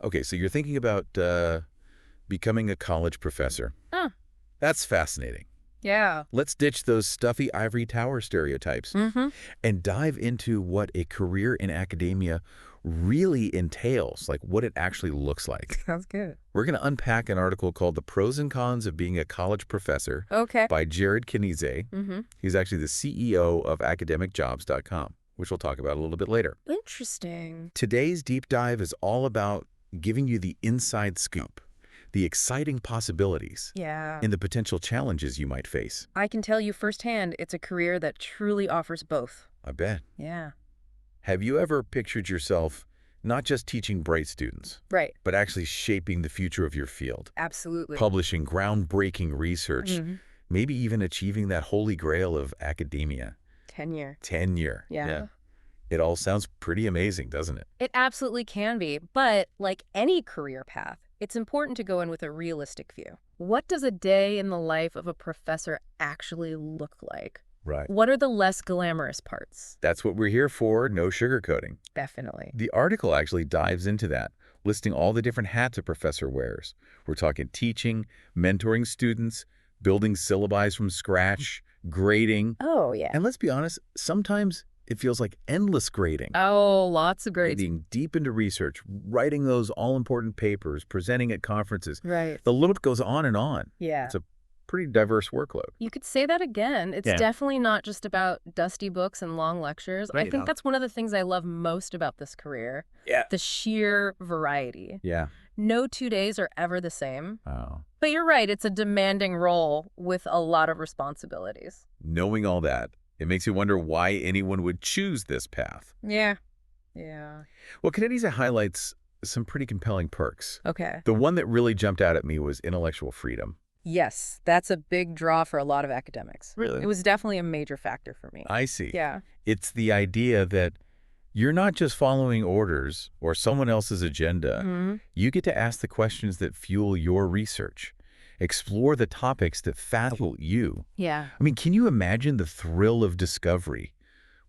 Okay, so you're thinking about becoming a college professor. Oh, That's fascinating. yeah. Let's ditch those stuffy ivory tower stereotypes Mm-hmm. and dive into what a career in academia really entails, like what it actually looks like. Sounds good. We're going to unpack an article called The Pros and Cons of Being a College Professor Okay. by Jarrod Kanizay. Mm-hmm. He's actually the CEO of academicjobs.com, which we'll talk about a little bit later. Interesting. Today's deep dive is all about giving you the inside scoop, the exciting possibilities, Yeah. and the potential challenges you might face. I can tell you firsthand, it's a career that truly offers both. I bet. Yeah. Have you ever pictured yourself not just teaching bright students, Right. but actually shaping the future of your field, Absolutely. publishing groundbreaking research, Mhm. maybe even achieving that holy grail of academia, Tenure. tenure? Yeah. It all sounds pretty amazing, doesn't it? It absolutely can be, but like any career path, it's important to go in with a realistic view. What does a day in the life of a professor actually look like? Right. What are the less glamorous parts? That's what we're here for, no sugarcoating. Definitely. The article actually dives into that, listing all the different hats a professor wears. We're talking teaching, mentoring students, building syllabi from scratch, grading. Oh, yeah. And let's be honest, sometimes it feels like endless grading. Oh, lots of grades. Getting deep into research, writing those all-important papers, presenting at conferences. Right. The list goes on and on. Yeah. It's a pretty diverse workload. You could say that again. It's Yeah. definitely not just about dusty books and long lectures. I Right. think that's one of the things I love most about this career. Yeah. The sheer variety. Yeah. No 2 days are ever the same. Oh. But you're right, it's a demanding role with a lot of responsibilities. Knowing all that, it makes you wonder why anyone would choose this path. Yeah. Yeah. Well, Kanizay highlights some pretty compelling perks. Okay. The one that really jumped out at me was intellectual freedom. Yes, that's a big draw for a lot of academics. Really? It was definitely a major factor for me. I see. Yeah. It's the idea that you're not just following orders or someone else's agenda. Mhm. You get to ask the questions that fuel your research, explore the topics that fascinate you. Yeah. I mean, can you imagine the thrill of discovery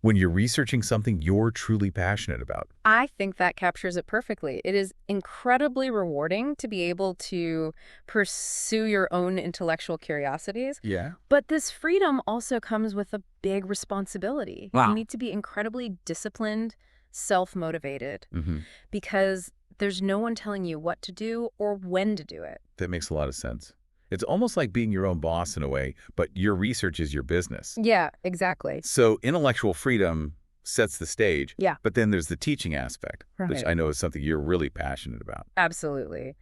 when you're researching something you're truly passionate about? I think that captures it perfectly. It is incredibly rewarding to be able to pursue your own intellectual curiosities. Yeah. But this freedom also comes with a big responsibility. Wow. You need to be incredibly disciplined, self-motivated, Mm-hmm. because there's no one telling you what to do or when to do it. That makes a lot of sense. It's almost like being your own boss in a way, but your research is your business. Yeah, exactly. So intellectual freedom sets the stage. Yeah. But then there's the teaching aspect, which Right. I know is something you're really passionate about. Absolutely.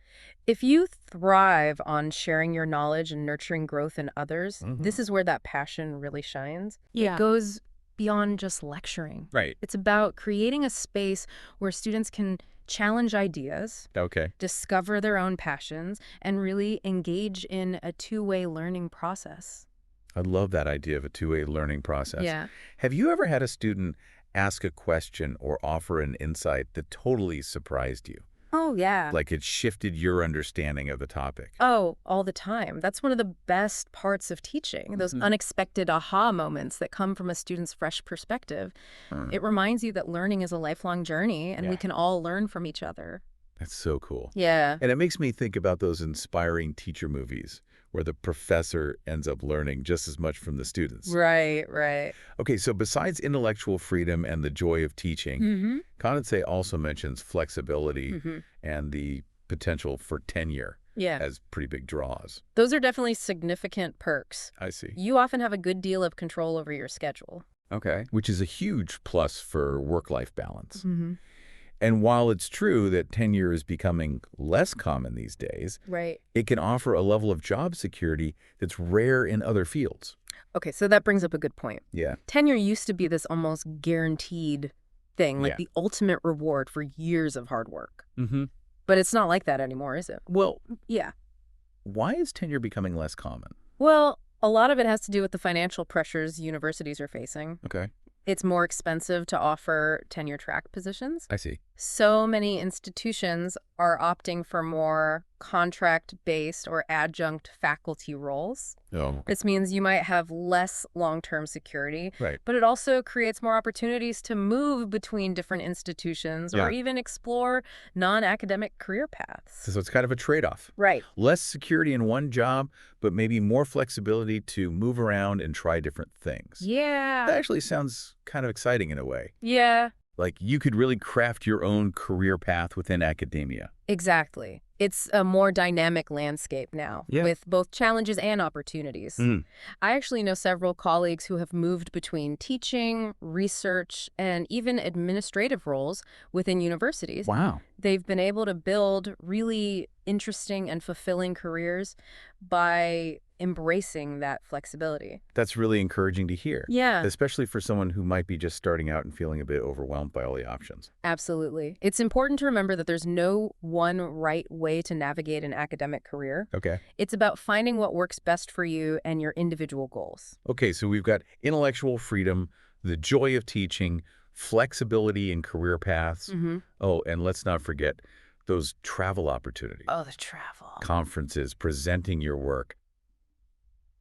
If you thrive on sharing your knowledge and nurturing growth in others, Mhm. this is where that passion really shines. Yeah. It goes beyond just lecturing. Right. It's about creating a space where students can challenge ideas, Okay. discover their own passions, and really engage in a two-way learning process. I love that idea of a two-way learning process. Yeah. Have you ever had a student ask a question or offer an insight that totally surprised you? Oh, yeah. Like it shifted your understanding of the topic? Oh, all the time. That's one of the best parts of teaching, those Mhm. unexpected aha moments that come from a student's fresh perspective. Hmm. It reminds you that learning is a lifelong journey and we Yeah. can all learn from each other. That's so cool. Yeah. And it makes me think about those inspiring teacher movies where the professor ends up learning just as much from the students. Right, right. Okay, so besides intellectual freedom and the joy of teaching, Mm-hmm. Kanizay also mentions flexibility Mm-hmm. and the potential for tenure Yeah. as pretty big draws. Those are definitely significant perks. I see. You often have a good deal of control over your schedule. Okay. Which is a huge plus for work-life balance. Mm-hmm. And while it's true that tenure is becoming less common these days, Right. it can offer a level of job security that's rare in other fields. Okay, so that brings up a good point. Yeah. Tenure used to be this almost guaranteed thing, like Yeah. the ultimate reward for years of hard work. Mm-hmm. But it's not like that anymore, is it? Well, Yeah. why is tenure becoming less common? Well, a lot of it has to do with the financial pressures universities are facing. Okay. It's more expensive to offer tenure track positions. I see. So many institutions are opting for more contract-based or adjunct faculty roles. Oh, This means you might have less long-term security, right. but it also creates more opportunities to move between different institutions or Yeah. even explore non-academic career paths. So it's kind of a trade-off. Right. Less security in one job, but maybe more flexibility to move around and try different things. Yeah. That actually sounds kind of exciting in a way. Yeah, Like you could really craft your own career path within academia. exactly. It's a more dynamic landscape now, Yeah. with both challenges and opportunities. Mm. I actually know several colleagues who have moved between teaching, research, and even administrative roles within universities. Wow. They've been able to build really interesting and fulfilling careers by embracing that flexibility. That's really encouraging to hear. Yeah, Especially for someone who might be just starting out and feeling a bit overwhelmed by all the options. absolutely. It's important to remember that there's no one right way to navigate an academic career. Okay. It's about finding what works best for you and your individual goals. Okay, so we've got intellectual freedom, the joy of teaching, flexibility in career paths. Oh, and let's not forget those travel opportunities, Oh, the travel. conferences, presenting your work.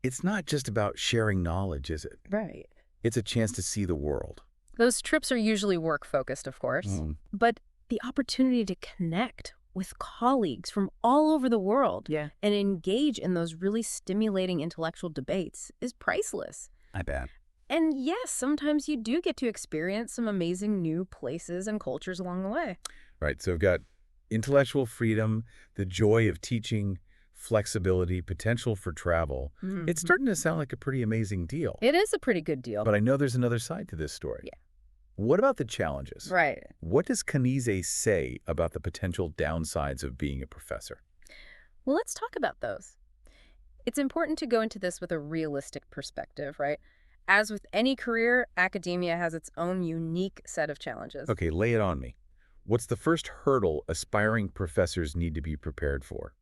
It's not just about sharing knowledge, is it? Right. It's a chance to see the world. Those trips are usually work-focused, of course, Mm. but the opportunity to connect with colleagues from all over the world Yeah. and engage in those really stimulating intellectual debates is priceless. I bet. And yes, sometimes you do get to experience some amazing new places and cultures along the way. Right, so we've got intellectual freedom, the joy of teaching, flexibility, potential for travel. It's starting to sound like a pretty amazing deal. It is a pretty good deal. But I know there's another side to this story. Yeah. What about the challenges? Right. What does Kanizay say about the potential downsides of being a professor? Well, let's talk about those. It's important to go into this with a realistic perspective, right? As with any career, academia has its own unique set of challenges. Okay, lay it on me. What's the first hurdle aspiring professors need to be prepared for?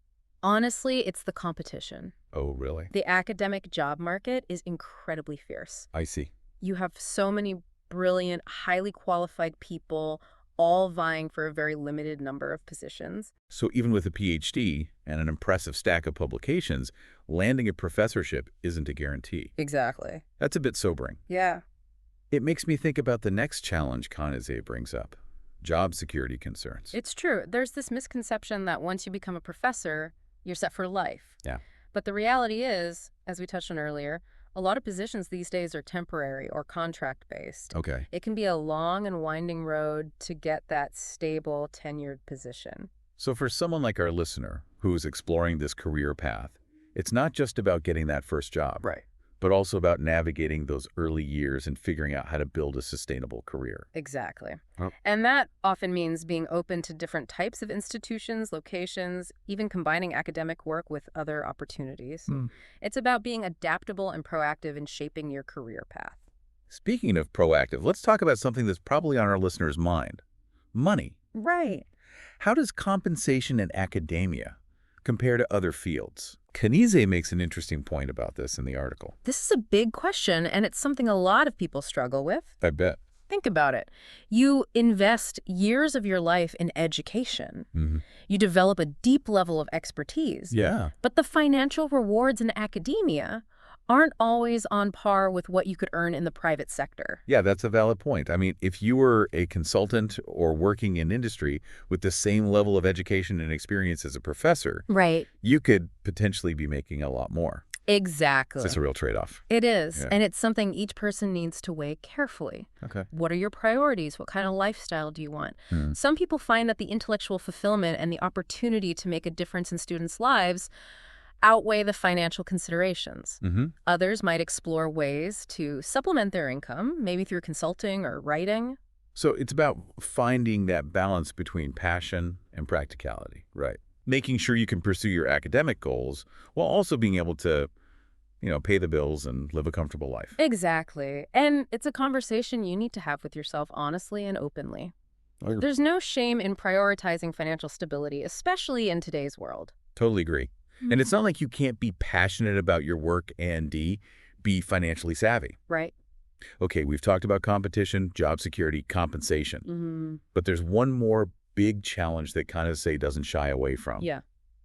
Honestly, it's the competition. Oh, really? The academic job market is incredibly fierce. I see. You have so many brilliant, highly qualified people all vying for a very limited number of positions. So even with a PhD and an impressive stack of publications, landing a professorship isn't a guarantee. Exactly. That's a bit sobering. Yeah. It makes me think about the next challenge Kanizay brings up, job security concerns. It's true. There's this misconception that once you become a professor, you're set for life. Yeah. But the reality is, as we touched on earlier, a lot of positions these days are temporary or contract-based. Okay. It can be a long and winding road to get that stable, tenured position. So for someone like our listener who's exploring this career path, it's not just about getting that first job, Right. but also about navigating those early years and figuring out how to build a sustainable career. Exactly. Oh. And that often means being open to different types of institutions, locations, even combining academic work with other opportunities. It's about being adaptable and proactive in shaping your career path. Speaking of proactive, let's talk about something that's probably on our listeners' mind. Money. Right. How does compensation in academia compare to other fields? Kanizay makes an interesting point about this in the article. This is a big question, and it's something a lot of people struggle with. I bet. Think about it. You invest years of your life in education. You develop a deep level of expertise. Yeah. But the financial rewards in academia aren't always on par with what you could earn in the private sector. Yeah, that's a valid point. I mean, if you were a consultant or working in industry with the same level of education and experience as a professor, Right. you could potentially be making a lot more. Exactly. So it's a real trade-off. It is. Yeah. And it's something each person needs to weigh carefully. Okay. What are your priorities? What kind of lifestyle do you want? Some people find that the intellectual fulfillment and the opportunity to make a difference in students' lives outweigh the financial considerations. Others might explore ways to supplement their income, maybe through consulting or writing. So it's about finding that balance between passion and practicality, right? Making sure you can pursue your academic goals while also being able to, pay the bills and live a comfortable life. Exactly. And it's a conversation you need to have with yourself honestly and openly. There's no shame in prioritizing financial stability, especially in today's world. Totally agree. And it's not like you can't be passionate about your work and be financially savvy. Right. Okay, we've talked about competition, job security, compensation. But there's one more big challenge that Kanizay doesn't shy away from. Yeah.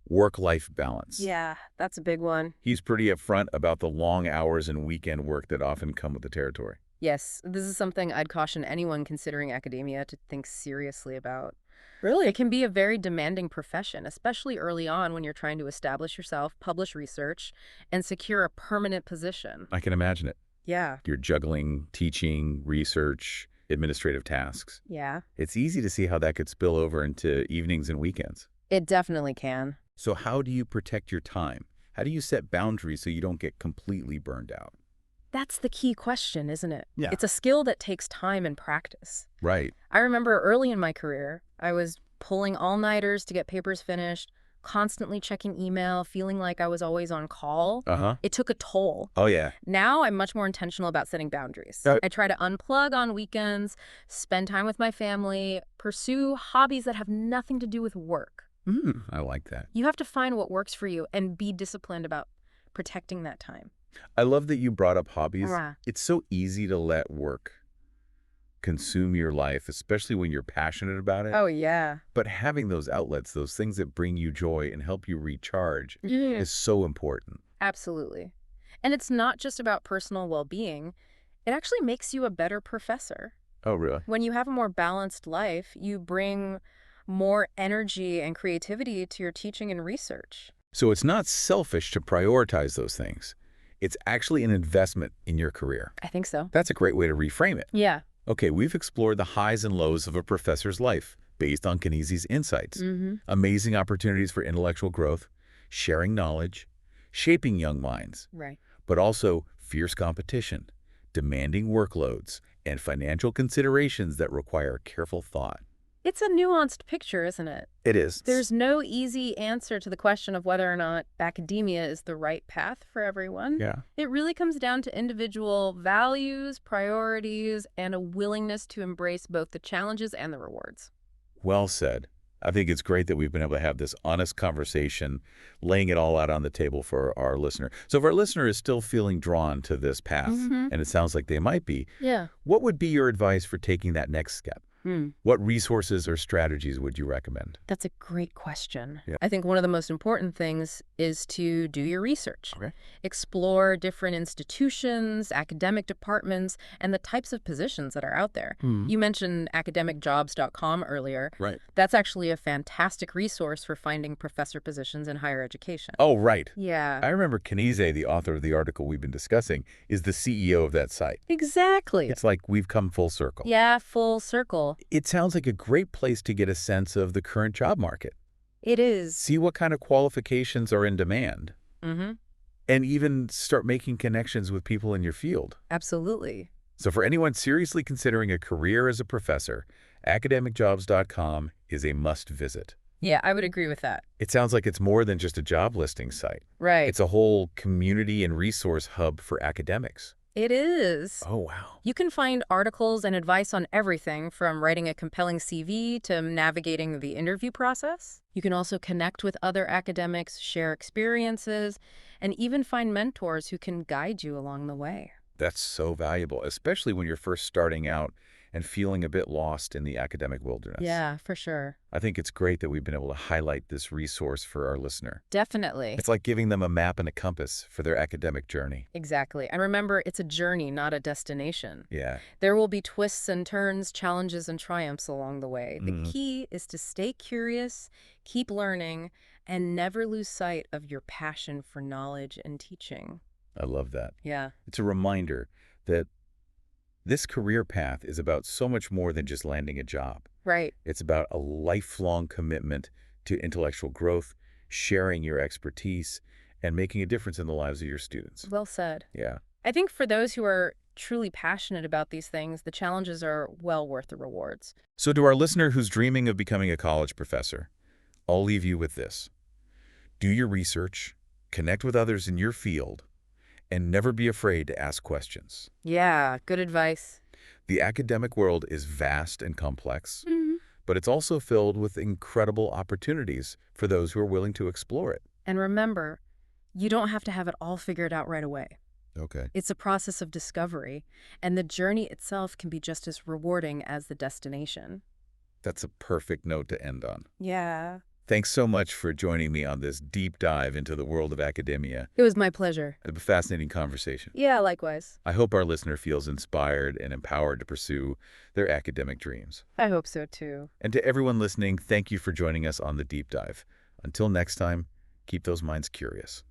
Work-life balance. Yeah, that's a big one. He's pretty upfront about the long hours and weekend work that often come with the territory. Yes, this is something I'd caution anyone considering academia to think seriously about. Really? It can be a very demanding profession, especially early on when you're trying to establish yourself, publish research, and secure a permanent position. I can imagine it. Yeah. You're juggling teaching, research, administrative tasks. Yeah. It's easy to see how that could spill over into evenings and weekends. It definitely can. So how do you protect your time? How do you set boundaries so you don't get completely burned out? That's the key question, isn't it? Yeah. It's a skill that takes time and practice. Right. I remember early in my career, I was pulling all-nighters to get papers finished, constantly checking email, feeling like I was always on call. Uh-huh. It took a toll. Oh, yeah. Now I'm much more intentional about setting boundaries. I try to unplug on weekends, spend time with my family, pursue hobbies that have nothing to do with work. I like that. You have to find what works for you and be disciplined about protecting that time. I love that you brought up hobbies. Yeah. It's so easy to let work consume your life, especially when you're passionate about it. Oh, yeah. But having those outlets, those things that bring you joy and help you recharge is so important. Absolutely. And it's not just about personal well-being. It actually makes you a better professor. Oh, really? When you have a more balanced life, you bring more energy and creativity to your teaching and research. So it's not selfish to prioritize those things. It's actually an investment in your career. I think so. That's a great way to reframe it. Yeah. Okay, we've explored the highs and lows of a professor's life based on Kanizay's insights. Amazing opportunities for intellectual growth, sharing knowledge, shaping young minds, Right. but also fierce competition, demanding workloads, and financial considerations that require careful thought. It's a nuanced picture, isn't it? It is. There's no easy answer to the question of whether or not academia is the right path for everyone. Yeah. It really comes down to individual values, priorities, and a willingness to embrace both the challenges and the rewards. Well said. I think it's great that we've been able to have this honest conversation, laying it all out on the table for our listener. So if our listener is still feeling drawn to this path, and it sounds like they might be, Yeah. what would be your advice for taking that next step? What resources or strategies would you recommend? That's a great question. Yeah. I think one of the most important things is to do your research. Okay. Explore different institutions, academic departments, and the types of positions that are out there. You mentioned academicjobs.com earlier. Right. That's actually a fantastic resource for finding professor positions in higher education. Oh, right. Yeah. I remember Kanizay, the author of the article we've been discussing, is the CEO of that site. Exactly. It's like we've come full circle. Yeah, full circle. It sounds like a great place to get a sense of the current job market. It is. See what kind of qualifications are in demand. And even start making connections with people in your field. Absolutely. So for anyone seriously considering a career as a professor, academicjobs.com is a must visit. Yeah, I would agree with that. It sounds like it's more than just a job listing site. Right. It's a whole community and resource hub for academics. It is. Oh, wow. You can find articles and advice on everything from writing a compelling CV to navigating the interview process. You can also connect with other academics, share experiences, and even find mentors who can guide you along the way. That's so valuable, especially when you're first starting out and feeling a bit lost in the academic wilderness. Yeah, for sure. I think it's great that we've been able to highlight this resource for our listener. Definitely. It's like giving them a map and a compass for their academic journey. Exactly. And remember, it's a journey, not a destination. Yeah. There will be twists and turns, challenges and triumphs along the way. The key is to stay curious, keep learning, and never lose sight of your passion for knowledge and teaching. I love that. Yeah. It's a reminder that this career path is about so much more than just landing a job. Right. It's about a lifelong commitment to intellectual growth, sharing your expertise, and making a difference in the lives of your students. Well said. Yeah. I think for those who are truly passionate about these things, the challenges are well worth the rewards. So to our listener who's dreaming of becoming a college professor, I'll leave you with this. Do your research, connect with others in your field, and never be afraid to ask questions. Yeah, good advice. The academic world is vast and complex, but it's also filled with incredible opportunities for those who are willing to explore it. And remember, you don't have to have it all figured out right away. Okay. It's a process of discovery, and the journey itself can be just as rewarding as the destination. That's a perfect note to end on. Yeah. Thanks so much for joining me on this deep dive into the world of academia. It was my pleasure. A fascinating conversation. Yeah, likewise. I hope our listener feels inspired and empowered to pursue their academic dreams. I hope so, too. And to everyone listening, thank you for joining us on the deep dive. Until next time, keep those minds curious.